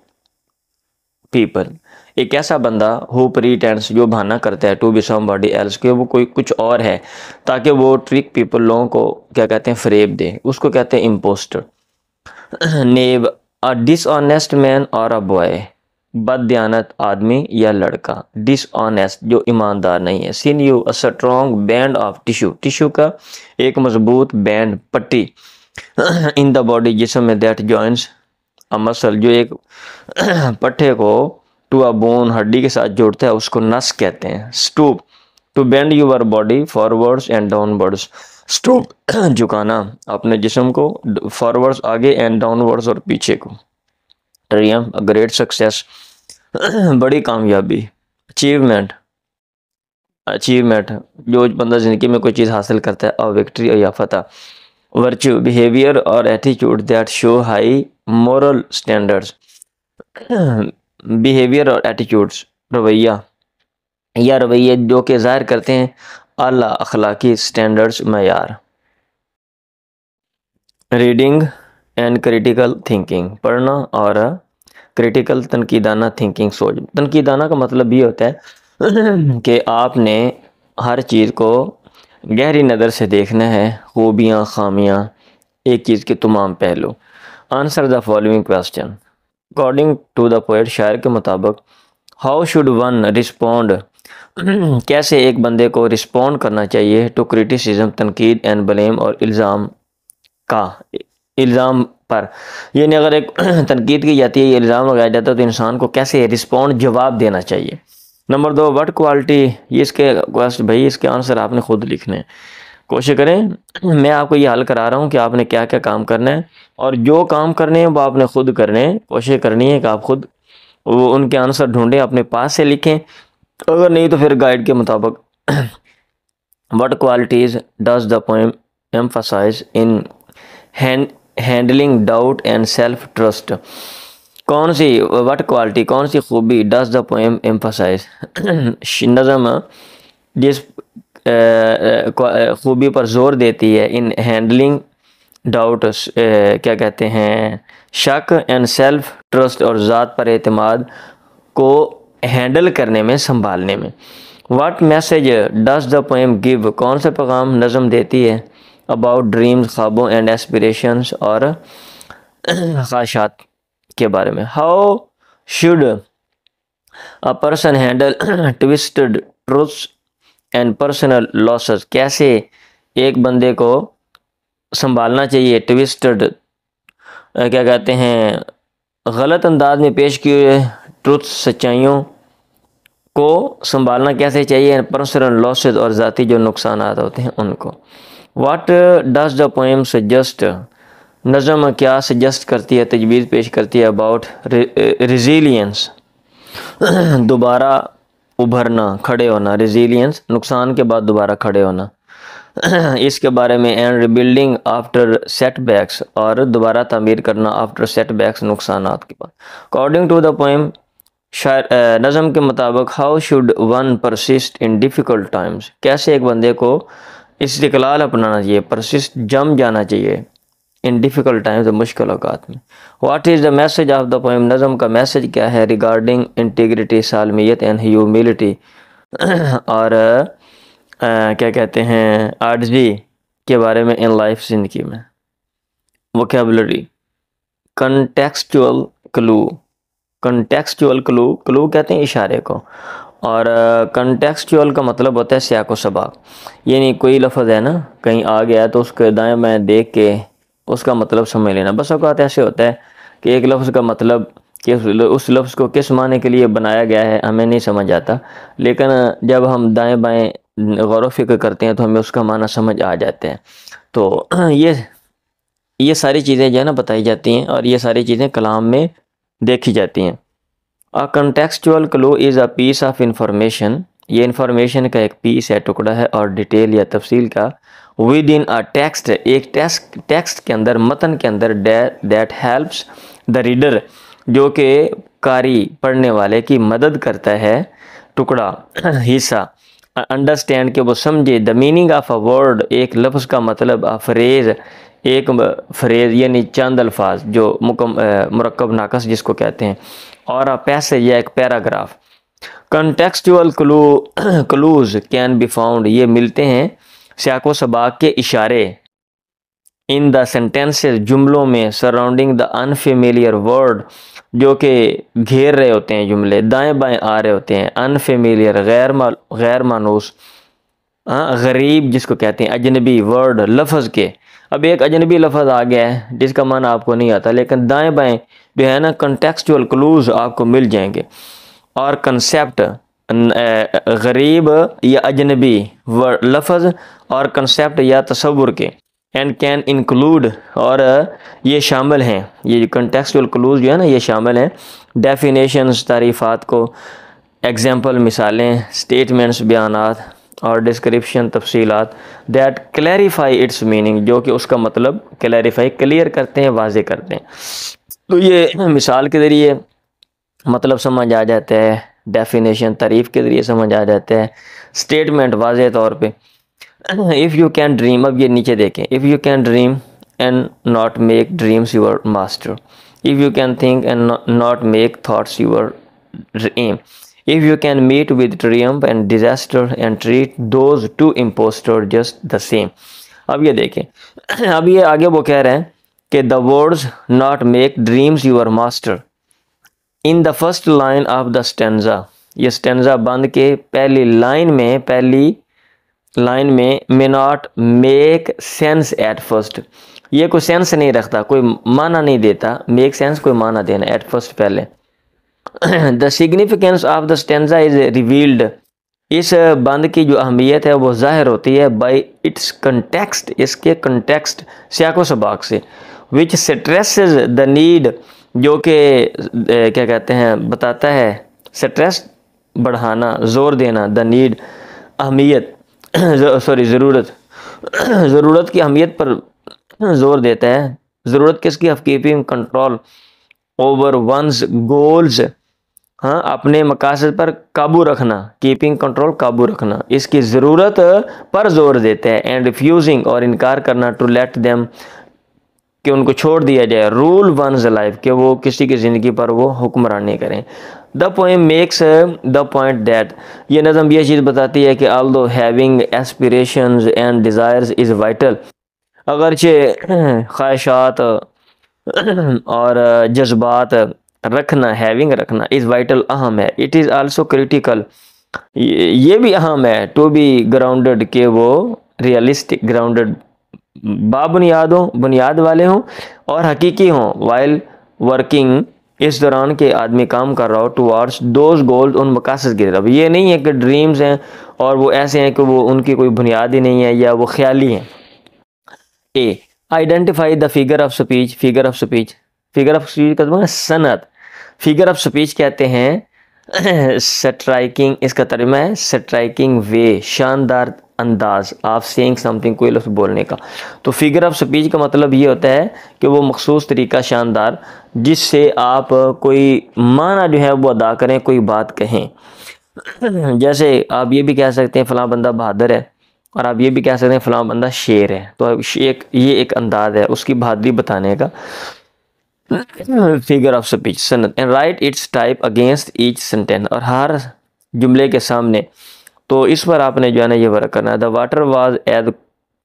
people, एक ऐसा बंदा हु प्रीटेंड्स, जो बहाना करता है, टू बी समबॉडी एल्स, के वो कोई कुछ और है, ताकि वो ट्रिक पीपल, लोगों को क्या कहते हैं फरेब दे, उसको कहते हैं इम्पोस्टर। नेब अ डिसऑनेस्ट मैन और अ बॉय, बददियानत आदमी या लड़का, डिसऑनेस्ट जो ईमानदार नहीं है। Seen you a strong band of tissue, tissue का एक मजबूत बैंड पट्टी, इन द बॉडी जिस्म में, दैट जॉइंट्स मसल जो एक पट्टे को टू अ बोन हड्डी के साथ जोड़ता है उसको नस कहते हैं। Stoop to bend your body forwards and downwards. Stoop झुकाना अपने जिस्म को फॉरवर्ड्स आगे एंड डाउनवर्ड्स और पीछे को। ट्रियम्फ ग्रेट सक्सेस बड़ी कामयाबी। अचीवमेंट अचीवमेंट जो बंदा ज़िंदगी में कोई चीज़ हासिल करता है और विक्ट्री या फतह। वर्च्यू बिहेवियर और attitude that show high moral standards. Behaviour और एटीट्यूड्स रवैया या रवैये जो कि ज़ाहिर करते हैं आला अखलाकी स्टैंडर्ड्स मयार। रीडिंग एंड क्रिटिकल थिंकिंग पढ़ना और क्रिटिकल तनकीदाना थिंकिंग सोच। तनकीदाना का मतलब ये होता है कि आपने हर चीज़ को गहरी नज़र से देखना है, खूबियाँ खामियाँ एक चीज़ के तमाम पहलू। Answer the following question according to the poet शायर के मुताबिक हाउ शुड वन रिस्पॉन्ड कैसे एक बंदे को रिस्पॉन्ड करना चाहिए टू क्रिटिसिज्म तनकीद एंड ब्लेम और इल्ज़ाम पर। यानी अगर एक तनकीद की जाती है या इल्ज़ाम लगाया जाता है तो इंसान को कैसे रिस्पॉन्ड जवाब देना चाहिए। नंबर 2 व्हाट क्वालिटी ये इसके क्वेश्चन भाई इसके आंसर आपने खुद लिखने हैं। कोशिश करें मैं आपको ये हल करा रहा हूँ कि आपने क्या क्या काम करना है और जो काम करने हैं वो आपने खुद करने हैं। कोशिश करनी है कि आप खुद वो उनके आंसर ढूंढें अपने पास से लिखें, अगर नहीं तो फिर गाइड के मुताबिक। What qualities does the poem emphasise in handling doubt and self trust. कौन सी व्हाट क्वालिटी कौन सी खूबी डज द पोएम एम्फसाइज नज़म जिस खूबी पर जोर देती है इन हैंडलिंग डाउट क्या कहते हैं शक एंड सेल्फ ट्रस्ट और ज़ात पर एतमाद को हैंडल करने में संभालने में। What message does the poem give कौन सा पैगाम नज़म देती है अबाउट ड्रीम्स ख्वाबों एंड एस्पिरेशंस और ख्वाहिशात के बारे में। How should a person handle twisted truths and personal losses कैसे एक बंदे को संभालना चाहिए ट्विस्टेड क्या कहते हैं गलत अंदाज में पेश किए हुए ट्रूथ सच्चाइयों को संभालना कैसे चाहिए, पर्सनल लॉसेस और ज़ाती जो नुकसान होते हैं उनको। What does the poem suggest नज़म क्या सजेस्ट करती है तजवीज़ पेश करती है अबाउट रिजिलियंस दोबारा उभरना खड़े होना। रिजिलियंस नुकसान के बाद दोबारा खड़े होना इसके बारे में। एंड रिबिल्डिंग आफ्टर सेटबैक्स और दोबारा तामीर करना आफ्टर सेटबैक्स नुकसानात के बाद। अकॉर्डिंग टू द पोएम शायर नज़म के मुताबिक how should one persist in difficult times कैसे एक बंदे को इस्तिक़लाल अपनाना चाहिए, परसिस्ट जम जाना चाहिए इन डिफ़िकल्ट टाइम्स मुश्किल औक़ात में। What is the message of the poem नज़म का मैसेज क्या है रिगार्डिंग इंटीग्रिटी सालमियत एंड ह्यूमिलिटी और क्या कहते हैं आर्जी के बारे में इन लाइफ ज़िंदगी में। वोकेबलरी कंटेक्सचुअल क्लू क्लू कहते हैं इशारे को और कंटेक्सचुअल का मतलब होता है सियाको सबाक। यानी कोई लफ्ज़ है ना कहीं आ गया तो उसके दाएं बाएं देख के उसका मतलब समझ लेना। बस औक़ात ऐसे होता है कि एक लफ्ज़ का मतलब कि उस लफ्ज़ को किस माने के लिए बनाया गया है हमें नहीं समझ आता, लेकिन जब हम दाएं बाएं गौर व फिक्र करते हैं तो हमें उसका माना समझ आ जाते हैं। तो ये सारी चीज़ें जो है ना बताई जाती हैं और ये सारी चीज़ें कलाम में देखी जाती हैं। A contextual clue is a piece of information ये इंफॉर्मेशन का एक पीस है टुकड़ा है और डिटेल या तफसील का विद इन अ टेक्स्ट एक टेक्स्ट के अंदर मतन के अंदर दैट हेल्प्स द रीडर जो कि कारी पढ़ने वाले की मदद करता है टुकड़ा हिस्सा अंडरस्टैंड के वो समझे the meaning of a word एक लफ्ज़ का मतलब अ फ्रेज़ एक फ्रेज़ यानी चंद अल्फाज जो मुरक्कब नाकस जिसको कहते हैं और अ पैसेज या एक paragraph. Contextual clues can be found ये मिलते हैं सियाको सबाक के इशारे इन द सेंटेंसेस जुमलों में सराउंडिंग द अनफेमिलियर वर्ड जो कि घेर रहे होते हैं जुमले दाएं बाएं आ रहे होते हैं। अनफेमिलियर गैर मानूस गरीब जिसको कहते हैं अजनबी वर्ड लफ्ज़ के। अब एक अजनबी लफ्ज़ आ गया है जिसका माना आपको नहीं आता लेकिन दाएं बाएं जो है ना कंटेक्चुअल क्लूज आपको मिल जाएंगे। और कंसेप्ट गरीब या अजनबी लफ्ज़ और कंसेप्ट या तसव्वुर के, एंड कैन इंक्लूड, और ये शामिल हैं, ये कंटेक्चुअल क्लूज जो है ना ये शामिल हैं डेफिनेशंस तारीफ़ात को, एग्जाम्पल मिसालें, स्टेटमेंट्स बयानात, और डिस्क्रिप्शन तफसीलात दैट क्लैरिफाई इट्स मीनिंग, जो कि उसका मतलब क्लैरिफाई क्लियर करते हैं, वाजे करते हैं। तो ये मिसाल के ज़रिए मतलब समझ आ जाता है, डेफिनेशन तारीफ़ के ज़रिए समझ आ जाता है, स्टेटमेंट वाज़े तौर पे। इफ़ यू कैन ड्रीम, अब ये नीचे देखें, if you can dream and not make dreams your master, if you can think and not make thoughts your aim, if you can meet with triumph and disaster and treat those two impostor just the same. अब ये देखें, अब ये आगे वो कह रहे हैं कि the words not make dreams your master in the first line of the stanza, ये स्टेंजा बंद के पहली लाइन में may not make sense at first, ये कोई सेंस नहीं रखता, कोई माना नहीं देता, मेक सेंस कोई माना देना, एट फर्स्ट पहले। The significance of the stanza is revealed, इस बंद की जो अहमियत है वो ज़ाहिर होती है बाई इट्स कंटेक्स्ट, इसके कंटेक्स्ट सियाको सबाक से, विच स्ट्रेसेस द नीड, जो कि क्या कहते हैं बताता है, स्ट्रेस बढ़ाना, ज़ोर देना, द नीड अहमियत ज़रूरत की अहमियत पर ज़ोर देता है। ज़रूरत किसकी? Of keeping control over one's goals, हाँ अपने मकासद पर काबू रखना, कीपिंग कंट्रोल काबू रखना, इसकी ज़रूरत पर जोर देता है। एंड रिफ्यूजिंग, और इनकार करना, टू लेट देम, कि उनको छोड़ दिया जाए, रूल वंस लाइफ, कि वो किसी की ज़िंदगी पर वो हुक्मरानी करें। The poem makes the point that, ये नज़म ये चीज़ बताती है कि although having aspirations and desires is vital, अगरचे ख्वाहिशात और जज्बात रखना, हैविंग रखना, इज़ वाइटल अहम है, इट इज़ आल्सो क्रिटिकल, ये भी अहम है, टू बी ग्राउंडेड, के वो रियलिस्टिक, ग्राउंडेड बुनियाद वाले हों और हकीकी हों, वाइल वर्किंग, इस दौरान के आदमी काम कर रहा हो, टुवार्ड्स दोज गोल्स, उन मकासद की तरफ। ये नहीं है कि ड्रीम्स हैं और वो ऐसे हैं कि वो उनकी कोई बुनियाद ही नहीं है या वो ख्याली हैं। A, identify the figure of speech, figure of speech का मतलब सनत, फिगर ऑफ स्पीच कहते हैं स्ट्राइकिंग, इसका तर्जुमा है स्ट्राइकिंग वे, शानदार अंदाज ऑफ सेइंग समथिंग, कोई लफ्ज़ बोलने का। तो फिगर ऑफ स्पीच का मतलब ये होता है कि वो मखसूस तरीका शानदार, जिससे आप कोई माना जो है वो अदा करें, कोई बात कहें। जैसे आप ये भी कह सकते हैं फ़लाँ बंदा बहादुर है, और आप ये भी कह सकते हैं फ़लाँ बंदा शेर है। तो ये एक अंदाज है उसकी बहादुरी बताने का, फिगर ऑफ स्पीच सनत। And write its type against each sentence, और हर जुमले के सामने, तो इस पर आपने जो है ना ये वर्क करना है। The water was as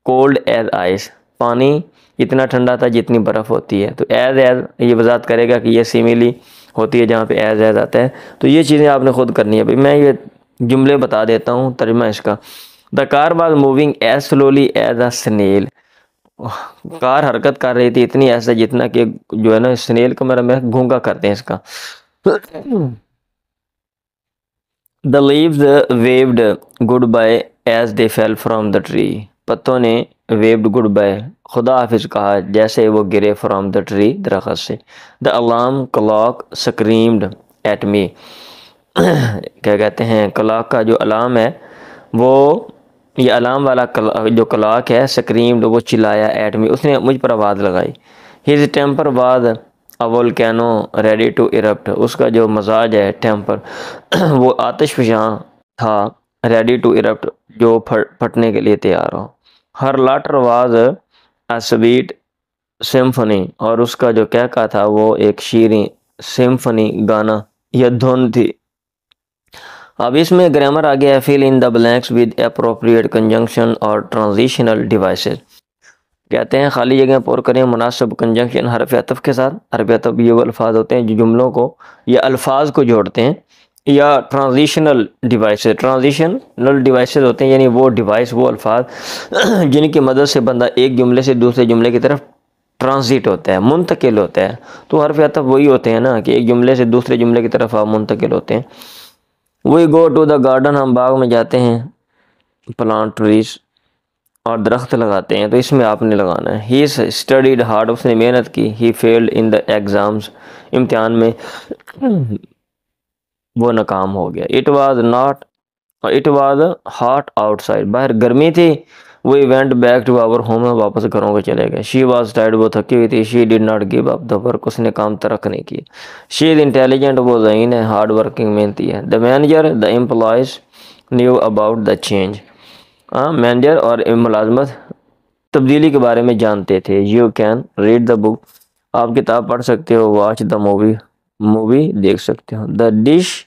cold as ice, पानी इतना ठंडा था जितनी बर्फ़ होती है। तो एज ये वजाहत करेगा कि ये सिमिली होती है जहाँ पे एज आता है। तो ये चीज़ें आपने खुद करनी है। भाई मैं ये जुमले बता देता हूँ तर्जुमा इसका। The car was moving as slowly as a snail, car हरकत कर रही थी इतनी ऐसा जितना कि जो है ना स्नेल को मेरा घूंगा करते हैं इसका। The leaves waved goodbye as they fell from the tree, पत्तों ने वेव्ड गुड बाय, खुदा हाफिज कहा जैसे वो गिरे फ्रॉम द ट्री, दरख्त से। The alarm clock screamed at me, क्या कहते हैं क्लॉक का जो अलार्म है वो, ये अलार्म वाला जो क्लॉक है स्क्रीम्ड, वो चिल्लाया एट मी, उसने मुझ पर आवाज़ लगाई। His temper was a volcano ready to erupt, उसका जो मजाज है टेम्पर वो आतिश फशां था, रेडी टू इरप्ट, जो फटने के लिए तैयार हो। हर लाटर वाज अ स्वीट सिम्फनी, और उसका जो कहका था वो एक शीरीं सिम्फनी, गाना या धुन थी। अब इसमें ग्रामर आ गया है, fill in the blanks with appropriate conjunction और ट्रांजिशनल डिवाइसेस, कहते हैं खाली जगह पुर करें मुनासिब कंजंक्शन हरफ अतफ के साथ। हरफ अतफ ये वो अल्फाज होते हैं जो जुमलों को या अल्फाज को जोड़ते हैं, या ट्रांजिशनल डिवाइसेस होते हैं, यानी वो डिवाइस, वो अल्फाज जिनकी मदद से बंदा एक जुमले से दूसरे जुमले की तरफ ट्रांजिट होता है, मुंतकिल होता है। तो हर्फ अतफ वही होते हैं ना कि एक जुमले से दूसरे जुमले की तरफ आप मुंतकिल होते हैं। We go to the garden, हम बाग में जाते हैं, प्लांट ट्रीज, और दरख्त लगाते हैं, तो इसमें आपने लगाना है। ही स्टडीड हार्ड, उसने मेहनत की। He failed in the exams, इम्तिहान में वो नाकाम हो गया। इट वाज हॉट आउटसाइड, बाहर गर्मी थी। We went back to our home, वापस घरों को चले गए। शी वाज टायर्ड, वो थकी हुई थी। She did not give up the work, उसने काम तर्क नहीं किया। शी इज इंटेलिजेंट, वो ज़हीन है। हार्ड वर्किंग, मेहनती है। The manager the employees knew about the change, manager और मुलाजमत तब्दीली के बारे में जानते थे। You can read the book, आप किताब पढ़ सकते हो। वॉच द मूवी, मूवी देख सकते हो। द डिश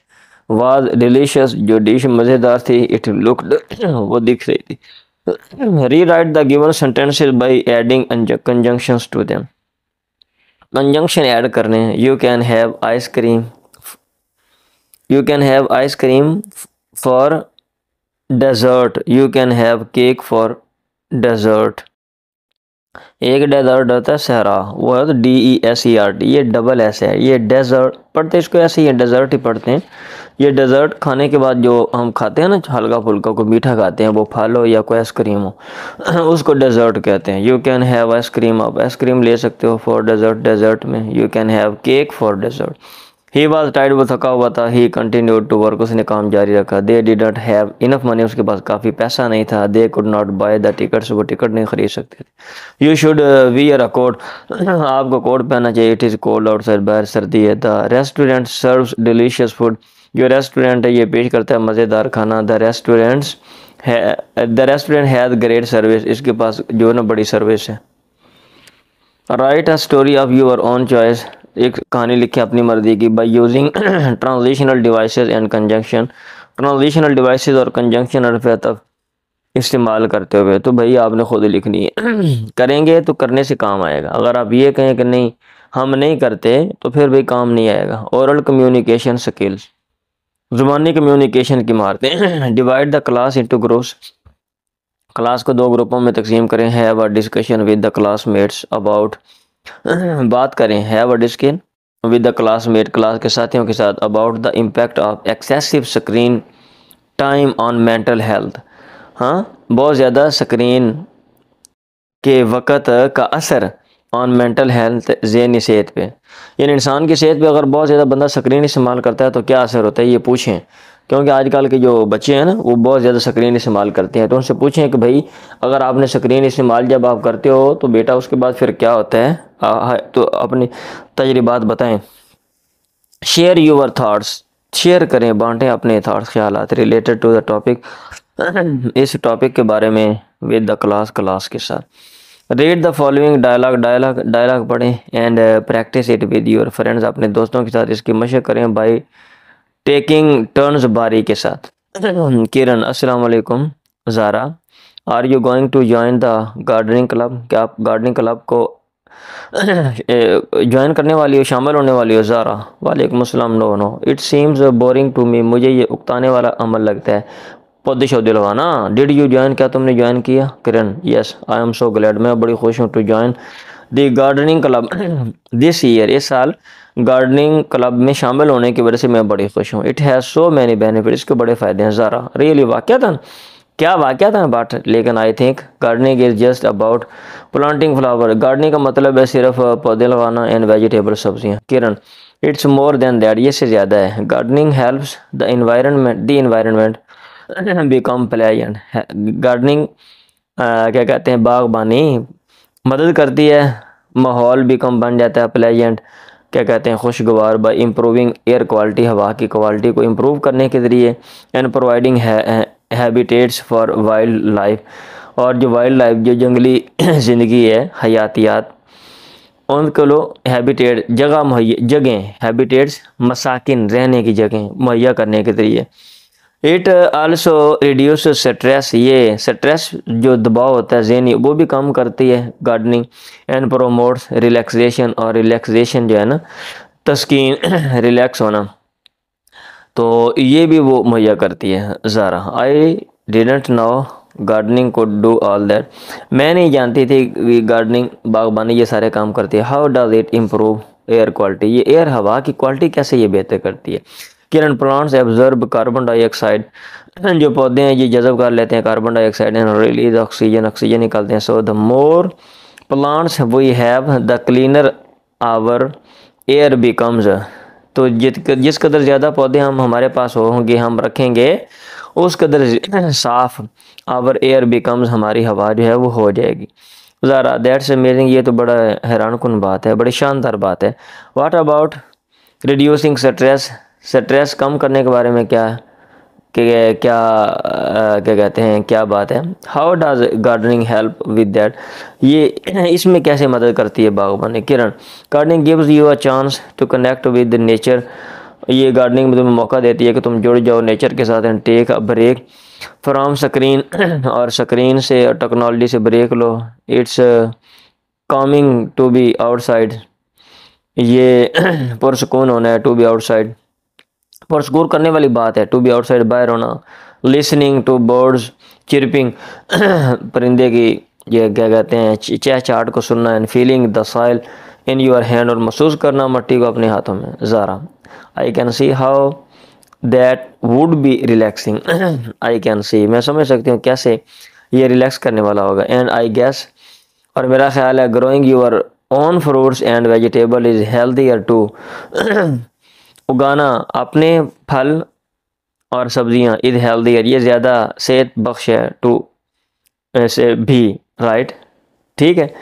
वाज डिलीशियस, जो डिश मज़ेदार थी। इट लुक्ड वो दिख रही थी। Rewrite the given sentences by adding conjunctions to them, conjunction add करने हैं। You can have ice cream, you can have ice cream for dessert, you can have cake for dessert. एक dessert होता है सहरा, वो है तो DESERT, ये डबल एस है। ये डेजर्ट पढ़ते इसको ऐसे ही है, डेजर्ट ही पढ़ते हैं। ये डेजर्ट खाने के बाद जो हम खाते हैं ना, हल्का फुल्का को मीठा खाते हैं, वो फल हो या कोई आइसक्रीम हो उसको डेजर्ट कहते हैं। यू कैन हैव आइसक्रीम, आप आइसक्रीम ले सकते हो फॉर डेजर्ट, डेजर्ट में। You can have cake for dessert. He was टाइड, वो थका हुआ था। ही कंटिन्यूड टू वर्क, उसने काम जारी रखा। They didn't have enough money, उसके पास काफ़ी पैसा नहीं था। They could not buy the tickets, वो टिकट नहीं खरीद सकते थे। You should wear a coat, आपको कोट पहनना चाहिए। इट इज़ कोल्ड आउटसाइड, बाहर सर्दी है। The restaurant serves delicious food, जो रेस्टोरेंट है ये पेश करता है मज़ेदार खाना। The restaurant has great service, इसके पास जो है ना बड़ी सर्विस है। Right a story of your own choice, एक कहानी लिखें अपनी मर्जी की। By using transitional devices and conjunction, transitional devices और कंजंक्शन हरफ इस्तेमाल करते हुए। तो भाई आपने खुद ही लिखनी है। करेंगे तो करने से काम आएगा। अगर आप ये कहें कि नहीं हम नहीं करते तो फिर भाई काम नहीं आएगा। ओरल कम्युनिकेशन स्किल्स, ज़ुबानी कम्युनिकेशन की मारते। Divide the class into groups, class को 2 ग्रुपों में तकसीम करें। Have a discussion with the classmates about, बात करें। Have a discussion with the classmate, class के साथियों के साथ। About the impact of excessive screen time on mental health, हाँ बहुत ज़्यादा स्क्रीन के वक़्त का असर ऑन मेंटल हेल्थ, ज़हनी सेहत पे। यानी इंसान की सेहत पे अगर बहुत ज़्यादा बंदा स्क्रीन इस्तेमाल करता है तो क्या असर होता है, ये पूछें। क्योंकि आजकल के जो बच्चे हैं ना वो बहुत ज़्यादा स्क्रीन इस्तेमाल करते हैं, तो उनसे पूछें कि भाई अगर आपने स्क्रीन इस्तेमाल जब आप करते हो तो बेटा उसके बाद फिर क्या होता है, तो अपनी तजर्बात बताएं। शेयर यूर थाट्स, शेयर करें, बांटें अपने थाट्स, ख्यालात रिलेटेड टू द टॉपिक, इस टॉपिक के बारे में विद द क्लास, क्लास के साथ। रीड द फॉलोइंग डायलॉग पढ़ें and practise it with your friends, अपने दोस्तों के साथ इसकी मशक करें। बाई टेकिंग टर्न्स, बारी के साथ। किरण, अस्सलाम वालेकुम। Zara, are you going to join the gardening club, क्या आप गार्डनिंग क्लब को ज्वाइन करने वाली हो, शामिल होने वाली हो? ज़ारा, वालेकुम अस्सलाम। No no, it seems boring to me, मुझे ये उकताने वाला अमल लगता है। पौधे शौधे लगाना। डिड यू ज्वाइन, क्या तुमने ज्वाइन किया? Kiran, yes I am so glad, मैं बड़ी खुश हूँ to join the gardening club this year, इस साल गार्डनिंग क्लब में शामिल होने की वजह से मैं बड़ी खुश हूँ। It has so many benefit, इसके बड़े फ़ायदे हैं। ज़ारा, रियली, वाक़या क्या वाक़या था बट, लेकिन I think gardening is just about planting flower, gardening का मतलब है सिर्फ पौधे लगाना एंड वेजिटेबल, सब्जियाँ। किरण, इट्स मोर देन दैट, ये से ज़्यादा है। Gardening helps the environment become pleasant, gardening क्या कहते हैं, बागबानी मदद करती है, माहौल बिकम बन जाता है प्लेजेंट, क्या कहते हैं, खुशगवार। बाय इम्प्रूविंग एयर क्वालिटी, हवा की क्वालिटी को इम्प्रूव करने के ज़रिए। And providing habitats for wild life, और जो वाइल्ड लाइफ, जो जंगली ज़िंदगी है, हयातियात, उनको लो हैबिटेट, जगह हैबिटेट्स, मसाकिन, रहने की जगह मुहैया करने के ज़रिए। इट आल्सो रिड्यूस स्ट्रेस, ये स्ट्रेस जो दबाव होता है ज़हनी, वो भी कम करती है गार्डनिंग। एंड प्रोमोट्स रिलैक्सेशन, और रिलैक्सेशन जो है ना, तस्कीन, रिलैक्स होना, तो ये भी वो मुहैया करती है। Zara, I didn't know gardening could do all that. मैं नहीं जानती थी कि गार्डनिंग बागबानी ये सारे काम करती है। How does it improve air quality, ये एयर हवा की क्वालिटी कैसे ये बेहतर करती है। Kiran plants absorb carbon dioxide, जो पौधे हैं ये जज़ब कर लेते हैं carbon dioxide and release oxygen, oxygen निकालते हैं। So the more plants we have the cleaner our air becomes. तो जिस कदर ज़्यादा पौधे हम हमारे पास होंगे, हम रखेंगे, उस कदर साफ आवर एयर बिकम्स, हमारी हवा जो है वो हो जाएगी। ज़रा दैट्स अमेजिंग, ये तो बड़ा हैरान कुन बात है, बड़ी शानदार बात है। What about reducing stress, stress कम करने के बारे में क्या क्या कहते हैं, क्या बात है। How does gardening help with that, ये इसमें कैसे मदद करती है बागबानी। Kiran gardening gives you a chance to connect with nature, ये गार्डनिंग में तुम्हें मौका देती है कि तुम जुड़ जाओ नेचर के साथ and take a break from screen, और स्क्रीन से और टेक्नोलॉजी से ब्रेक लो। It's coming to be outside, ये पुरसकून होना है, टू बी आउटसाइड, पुरस्कूर करने वाली बात है, टू बी आउटसाइड, बाहर होना। लिसनिंग टू बर्ड्स चिरपिंग, परिंदे की ये क्या कहते हैं चहचहाट को सुनना। And feeling the soil in your hand, और महसूस करना मट्टी को अपने हाथों में। ज़रा I can see how that would be relaxing, I can see, मैं समझ सकती हूँ कैसे ये रिलैक्स करने वाला होगा। एंड आई गेस, और मेरा ख्याल है growing your own fruits and vegetable is healthier too, उगाना अपने फल और सब्जियां इज हेल्दियर, ये ज़्यादा सेहत बख्श है टू से भी, राइट, ठीक है।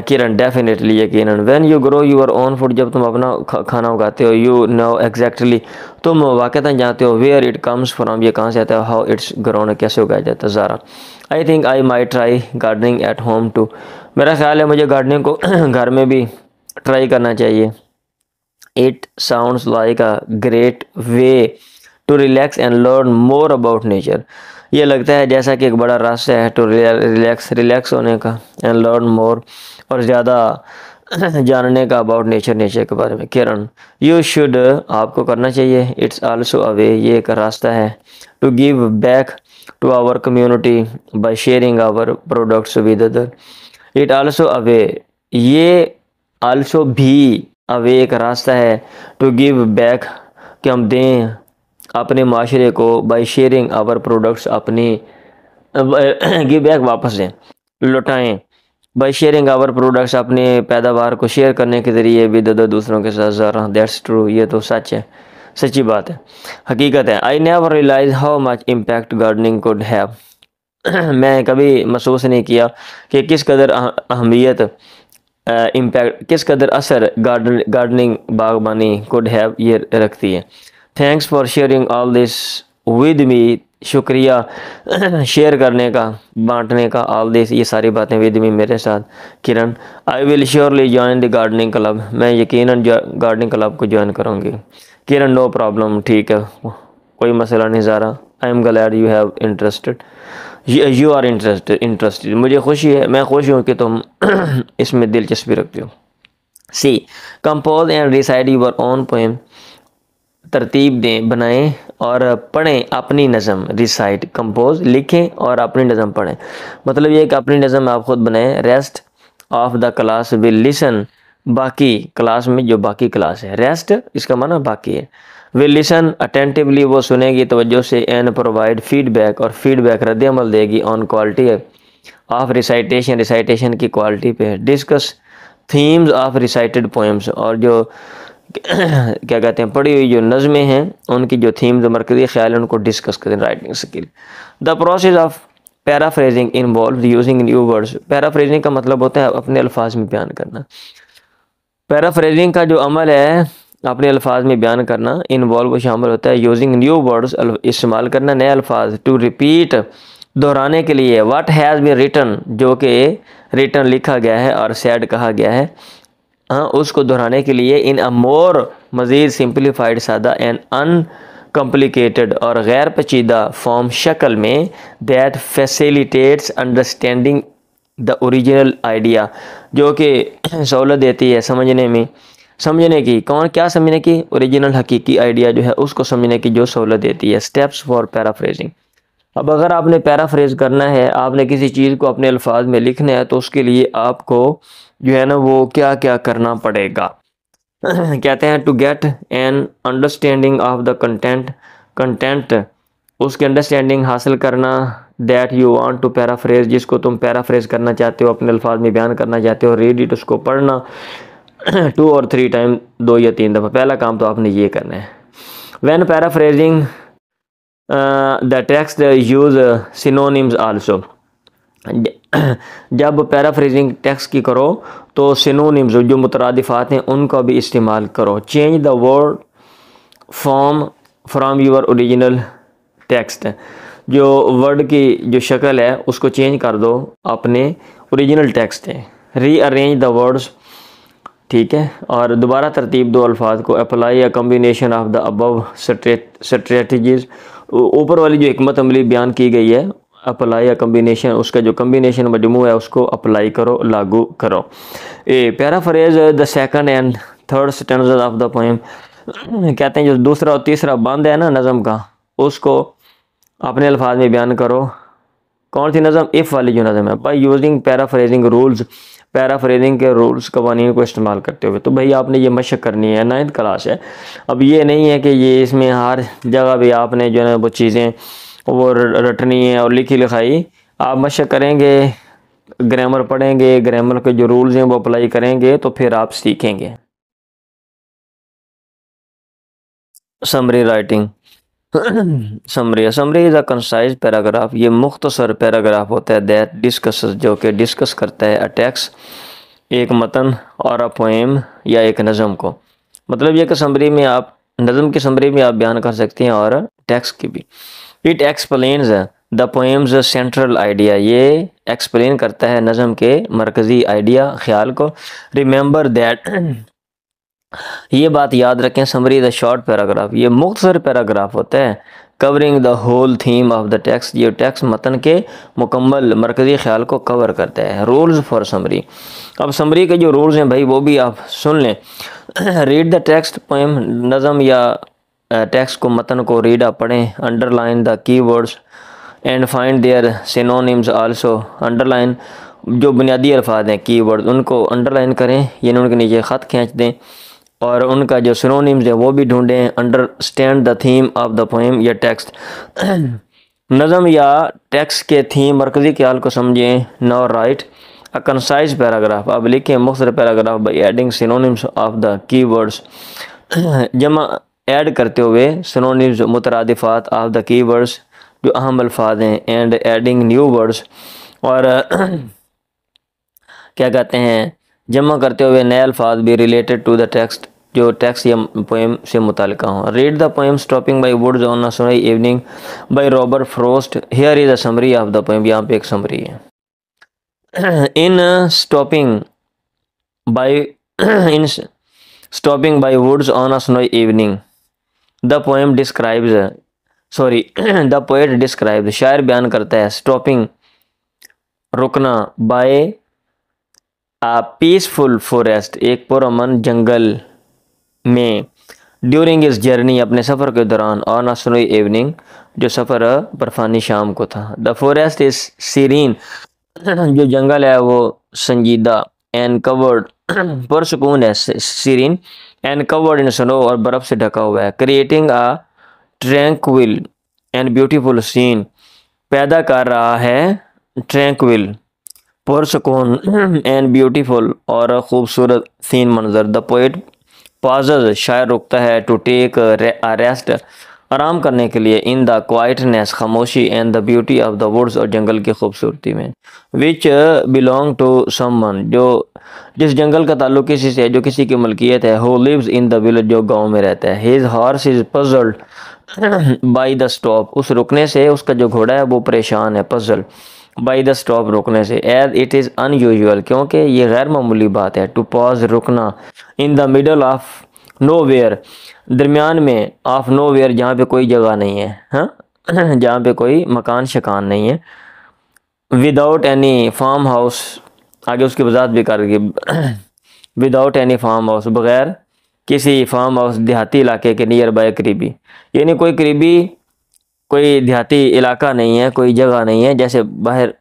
किरण डेफिनेटली, यकीनन। When you grow your own food, जब तुम अपना खाना उगाते हो, यू नो एग्जैक्टली, तुम वाक़तन जानते हो वेयर इट कम्स फ्रॉम, ये कहाँ से आता है, हाउ इट्स ग्रोन, कैसे उगाया जाता है। Zara I think I might try gardening at home too, मेरा ख्याल है मुझे गार्डनिंग को घर में भी ट्राई करना चाहिए। It sounds like a great way to relax and learn more about nature, ये लगता है जैसा कि एक बड़ा रास्ता है टू रिलैक्स होने का, एंड लर्न मोर, और ज़्यादा जानने का अबाउट नेचर के बारे में। किरण यू शुड, आपको करना चाहिए। इट्स आल्सो अ वे, ये एक रास्ता है, to give back to our community by sharing our products with other. It also a way, ये आल्सो भी अब एक रास्ता है, टू गिव बैक, कि हम दें अपने माशरे को, बाई शेयरिंग आवर प्रोडक्ट्स, अपनी गिव बैक वापस दें, लौटाएं, बाई शेयरिंग आवर प्रोडक्ट्स, अपने पैदावार को शेयर करने के ज़रिए विद अदर, दूसरों के साथ। ज़रा दैट्स ट्रू, ये तो सच है, सच्ची बात है, हकीकत है। I never realize how much impact gardening could have, मैं कभी महसूस नहीं किया कि किस कदर अहमियत, इम्पैक्ट, किस कदर असर गार्डनिंग बागबानी कुड हैव ये रखती है। Thanks for sharing all this with me, शुक्रिया शेयर करने का, बांटने का, ऑल दिस, ये सारी बातें विद मी, मेरे साथ। Kiran I will surely join the gardening club, मैं यकीनन गार्डनिंग क्लब को ज्वाइन करूँगी। किरण नो प्रॉब्लम, ठीक है, कोई मसला नहीं। Zara I am glad you have interested, you are interested, मुझे खुशी है, मैं खुश हूँ कि तुम इसमें दिलचस्पी रखते हो। C compose and recite your own poem, तरतीब दें, बनाएं और पढ़ें अपनी नज़म। रिसाइड, कंपोज, लिखें और अपनी नज़म पढ़ें, मतलब ये कि अपनी नज़म आप खुद बनाएं। Rest of the class will listen, बाकी क्लास में जो बाकी क्लास है, रेस्ट इसका माना बाकी है। विल लिसन अटेंटिवली, वो सुनेगी तवज्जो से। एंड प्रोवाइड फीडबैक, और फीडबैक रद्द अमल देगी on quality of recitation, recitation की क्वालिटी पे। Discuss themes of recited poems, और जो क्या कहते हैं पढ़ी हुई जो नज़में हैं उनकी जो थीम्स मरकज़ी ख्याल है उनको डिस्कस करें। Writing skill, the process of paraphrasing involve using new words, paraphrasing का मतलब होता है अपने अल्फाज में बयान करना। पैराफ्रेजिंग का जो अमल है अपने अल्फाज में बयान करना, इन्वॉल्व शामिल होता है यूजिंग न्यू वर्ड्स, इस्तेमाल करना नए अल्फाज। टू रिपीट, दोहराने के लिए। व्हाट हैज़ बीन रिटन, जो कि रिटन लिखा गया है और सैड कहा गया है, उसको दोहराने के लिए। इन अ मोर, मज़ीद सिंप्लीफाइड, सादा, एंड अनकम्प्लिकेटेड, और गैर पेचीदा फॉर्म, शक्ल में। That facilitates understanding the original idea, जो कि सहूलत देती है समझने की, कौन क्या समझने की, ओरिजिनल हकीकी आइडिया जो है उसको समझने की जो सहूलत देती है। स्टेप्स फॉर पैराफ्रेजिंग, अब अगर आपने पैराफ्रेज करना है, आपने किसी चीज़ को अपने अल्फाज में लिखना है, तो उसके लिए आपको जो है ना वो क्या क्या करना पड़ेगा। कहते हैं to get an understanding of the content, उसकी अंडरस्टैंडिंग हासिल करना, that you want to paraphrase, जिसको तुम पैराफ्रेज करना चाहते हो, अपने अल्फाज में बयान करना चाहते हो। रीड इट, उसको पढ़ना 2 और 3 टाइम, 2 या 3 दफ़ा। पहला काम तो आपने ये करना है। When paraphrasing the text use synonyms also, जब पैराफ्रेजिंग टेक्स्ट की करो तो सिनोनिम्स जो मुतरादिफात हैं उनका भी इस्तेमाल करो। Change the word form from your original text, जो वर्ड की जो शक्ल है उसको चेंज कर दो अपने ओरिजिनल टेक्स्ट है। रीअरेंज द वर्ड्स, ठीक है, और दोबारा तरतीब दो अल्फाज को। Apply a combination of the above strategies, ऊपर वाली जो हिकमत अमली बयान की गई है, अप्लाई अ कम्बिनेशन, उसका जो कम्बिनेशन मजमू है उसको अप्लाई करो, लागू करो। Paraphrase the second and third stanza of the poem, कहते हैं जो दूसरा और तीसरा बंद है ना नज़म का, उसको अपने अल्फाज में बयान करो। कौन सी नज़म? इफ़ वाली जो नज़म है। By using paraphrasing rules, paraphrasing के रूल्स कवानीन को इस्तेमाल करते हुए। तो भाई आपने ये मशक करनी है, 9th क्लास है। अब ये नहीं है कि ये इसमें हर जगह भी आपने जो है वो चीज़ें वो रटनी है और लिखी लिखाई। आप मशक करेंगे, ग्रामर पढ़ेंगे, ग्रामर के जो रूल्स हैं वो अप्लाई करेंगे, तो फिर आप सीखेंगे। Summary writing, summary is a concise paragraph, ये मुख्तसर पैराग्राफ होता है। दैट डिस्कस, जो कि डिस्कस करता है अ टेक्स्ट, एक मतन, और अ पोएम या एक नज़म को। मतलब ये कि समरी में आप, नज़म की समरी में आप बयान कर सकते हैं और टेक्स्ट की भी। It explains the poems central idea, ये एक्सप्लेन करता है नज़म के मरकज़ी आइडिया, ख्याल को। रिमेंबर दैट, ये बात याद रखें, समरी द शॉर्ट पैराग्राफ, ये मुख्तसर पैराग्राफ होता है। Covering the whole theme of the text, ये टेक्स्ट मतन के मुकम्मल मरकज़ी ख्याल को कवर करता है। रूल्स फॉर समरी, अब समरी के जो रूल्स हैं भाई वो भी आप सुन लें। रीड द टेक्स्ट पोएम, नज़म या टेक्स्ट को, मतन को रीड आप पढ़ें। Underline the key words and find their synonyms also, underline जो बुनियादी अल्फाज हैं की वर्ड उनको अंडरलाइन करें, यानी उनके नीचे ख़त खींच दें और उनका जो सिनोनिम्स है वो भी ढूंढें। Understand the theme of the poem या टेक्स्ट, नज़म या टेक्स्ट के थीम मरकज़ी ख्याल को समझें। Now write a concise paragraph, अब लिखें मुख्तसर paragraph by adding synonyms of the key words, जमा ऐड करते हुए सिनोनिम्स मुतरादिफात ऑफ द की वर्ड्स जो अहम अल्फाज हैं। एंड एडिंग न्यू वर्ड्स, और क्या कहते हैं, जमा करते हुए नए अल्फाज भी रिलेटेड टू द टेक्स्ट, जो टेक्स्ट या पोएम से मुताल्लिक़ हों। Read the poem stopping by woods on a sunny evening by Robert Frost, here is a summary of the poem, यहाँ पे एक समरी है। In stopping by in stopping by woods on a sunny evening the poem describes, sorry the poet describes, शायर बयान करता है, stopping रुकना, bye आ peaceful forest एक पुरअमन जंगल में, ड्यूरिंग इस जर्नी अपने सफ़र के दौरान, ऑन अ सनी इवनिंग जो सफ़र बर्फानी शाम को था। द फॉरेस्ट इज सीरीन जो जंगल है वो संजीदा, एंड कवर्ड पुरसकून है, serene, and covered in snow और बर्फ़ से ढका हुआ है। Creating a tranquil and beautiful scene, पैदा कर रहा है ट्रैंक्विल पुरसकून एंड ब्यूटीफुल और ख़ूबसूरत सीन मंजर। द पोएट पाजेज, शायर रुकता है, टू टेक रेस्ट आराम करने के लिए, इन द क्वाइटनेस खामोशी, and the beauty of the woods और जंगल की खूबसूरती में। विच बिलोंग टू समवन, जो जिस जंगल का ताल्लुक किसी से, जो किसी की मलकियत है। Who lives in the village, जो गाँव में रहता है। His horse is puzzled by the stop, उस रुकने से उसका जो घोड़ा है वो परेशान है। पजल बाई द स्टॉप रुकने से। एज इट इज़ अनयूजुअल, क्योंकि ये गैर मामूली बात है। टू पॉज रुकना, in the middle of nowhere, दरमियान में, ऑफ नो वेयर जहाँ पे कोई जगह नहीं है, हाँ जहाँ पे कोई मकान शकान नहीं है। विदाउट एनी फार्म हाउस, आगे उसकी वजाहत भी करके, विदाउट एनी फार्म हाउस, बग़ैर किसी फार्म हाउस, देहाती इलाके के, नियर बाय करीबी, यानी कोई करीबी कोई देहाती इलाका नहीं है, कोई जगह नहीं है जैसे बाहर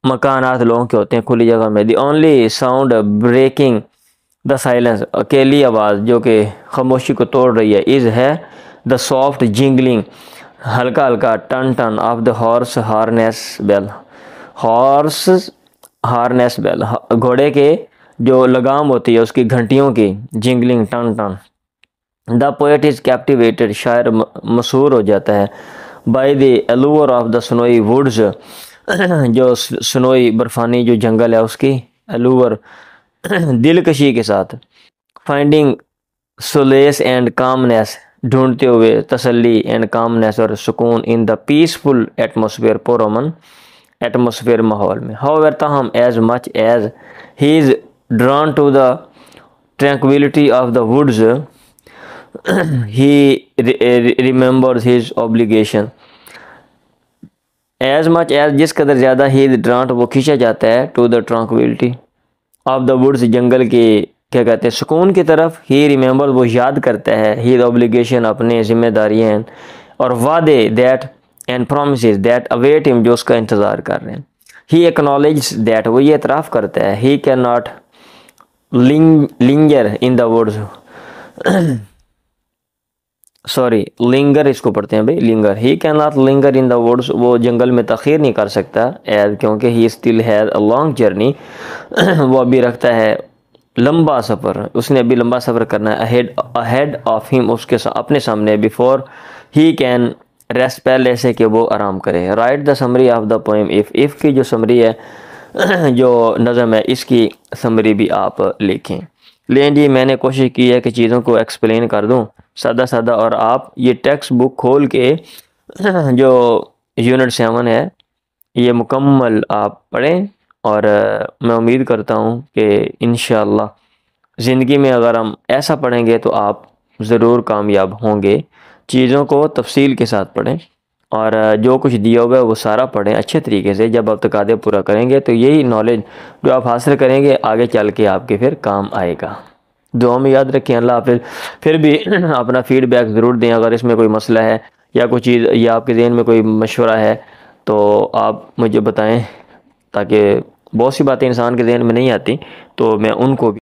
मकानात लोगों के होते हैं खुली जगह में। The only sound breaking the silence, अकेली आवाज़ जो कि खामोशी को तोड़ रही है, इज़ है द सॉफ्ट जिंगलिंग, हल्का हल्का टन टन of the horse harness bell, horse harness bell, घोड़े के जो लगाम होती है उसकी घंटियों की जिंगलिंग टन टन। द पोएट इज़ कैप्टिवेटेड, शायर मशहूर हो जाता है, by the allure of the snowy woods, जो स्नोई बर्फानी जो जंगल है उसकी एलूर, दिलकशी के साथ, फाइंडिंग सोलेस एंड कामनेस, ढूंढते हुए तसल्ली एंड कामनेस और सुकून, इन द पीसफुल एटमोसफेयर, पुरअमन एटमोसफेयर माहौल में। हाउएवर ताहम as much as he is drawn to the tranquillity of the woods he remembers his obligation, as much as जिस कदर ज़्यादा ही इज़ ड्रॉन वो खींचा जाता है to the tranquillity of the woods, जंगल के क्या कहते हैं सुकून की तरफ, ही रिमेंबर वो याद करता है, ही ऑब्लिगेशन अपने जिम्मेदारियाँ और वादे that and promises that await him जो उसका इंतज़ार कर रहे हैं, ही एक्नॉलेज दैट वो ये इतराफ़ करता है, he can not linger in the woods, sorry linger इसको पढ़ते हैं भाई, linger, he can not linger in the woods, वो जंगल में तख़ीर नहीं कर सकता, एज क्योंकि he still has a long journey, वो अभी रखता है लंबा सफ़र, उसने अभी लंबा सफ़र करना है, अहेड ऑफ हिम उसके अपने सामने, बिफोर ही कैन रेस्ट पहले से कि वो आराम करे। Right the summary of the poem if की जो समरी है जो नज़म है इसकी समरी भी आप लिखें। लेकिन जी मैंने कोशिश की है कि चीज़ों को एक्सप्लेन कर दूं सादा सादा, और आप ये टेक्स्ट बुक खोल के जो यूनिट 7 है ये मुकम्मल आप पढ़ें, और मैं उम्मीद करता हूँ कि इंशाअल्लाह ज़िंदगी में अगर हम ऐसा पढ़ेंगे तो आप ज़रूर कामयाब होंगे। चीज़ों को तफसील के साथ पढ़ें और जो कुछ दिया हुआ है वो सारा पढ़ें अच्छे तरीके से। जब आप तकादे पूरा करेंगे तो यही नॉलेज जो आप हासिल करेंगे आगे चल के आपके फिर काम आएगा। दुआ में याद रखें। अल्लाह हाफ़िज़। फिर भी अपना फ़ीडबैक ज़रूर दें अगर इसमें कोई मसला है या कोई चीज़ या आपके ज़हन में कोई मशवरा है तो आप मुझे बताएं, ताकि बहुत सी बातें इंसान के ज़हन में नहीं आती तो मैं उनको भी